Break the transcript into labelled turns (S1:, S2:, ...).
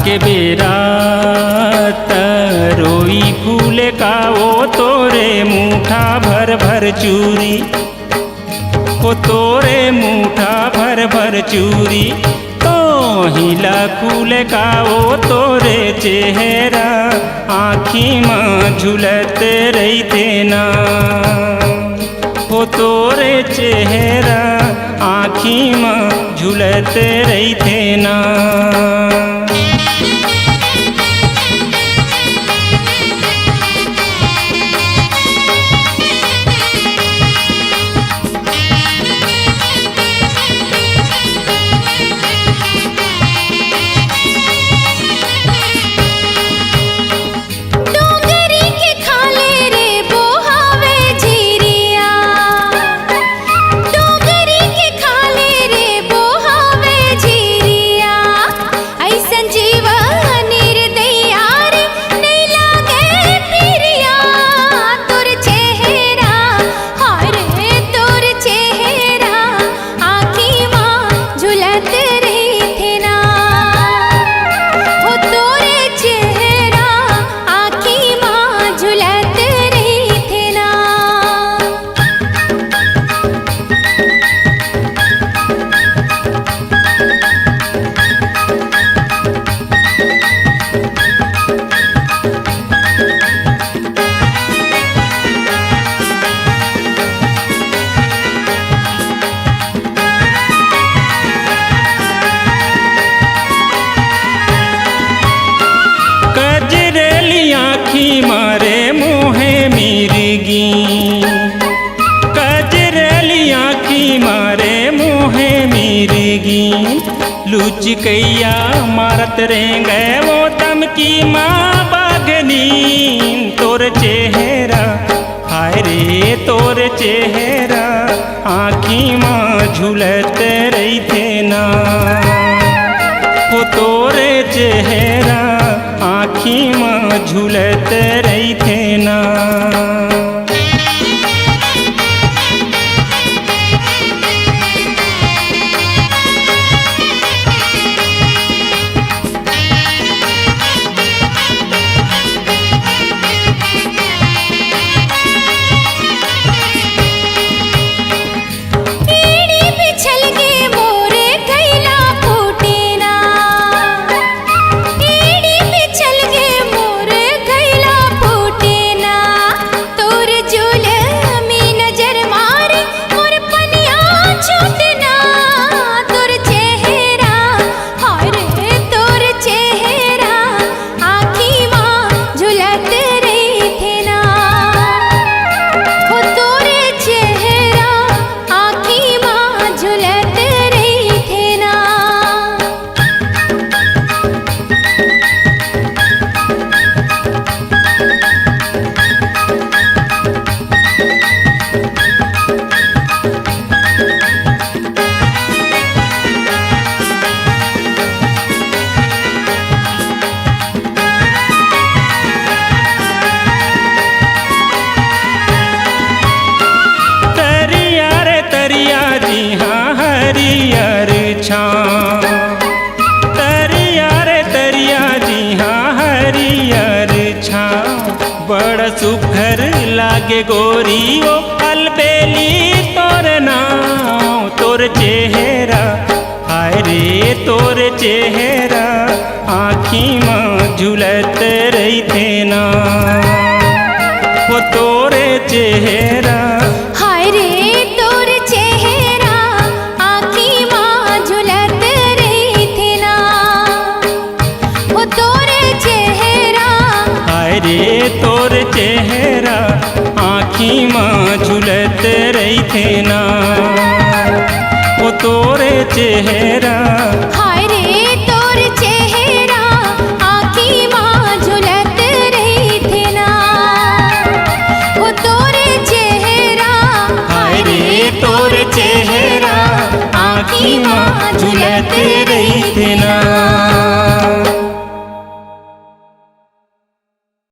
S1: के बेरा रोई फूले का वो तोरे मुठा भर भर चूरी, वो तोरे मुठा भर भर चूरी। तो हिला फूले का वो तोरे चेहरा आँखी में झुलत रही थे ना, वो तोरे चेहरा आँखी में झुलत रही थे ना। मारे मुहे मिर्गी, कजरेली आँखी मारे मुहे मिर्गी। लुचकैया मारत रेंगे वो तम की माँ बागनी। तोर चेहरा हाय रे तोर चेहरा आँखी माँ झुलत रही थे ना, वो तोरे चेहरा आँखी में झुलत रही थे ना। बड़ सुघर लागे गोरी वो अलबेली तोर नाम। तोर चेहरा हाय रे तोर चेहरा आँखी में झुलत रही थे ना, वो तोरे चेहरा
S2: हाय रे तोर चेहरा आँखी में झुलत रही थे ना, वो तोरे चेहरा
S1: हाय रे तोर चेहरा आँखी में झुलत रही थे ना, वो तोरे चेहरा
S2: हाय रे तोर चेहरा आँखी में झुलत रही थे ना, वो तोरे चेहरा
S1: हाय रे तोर चेहरा आँखी में झुलत रही थे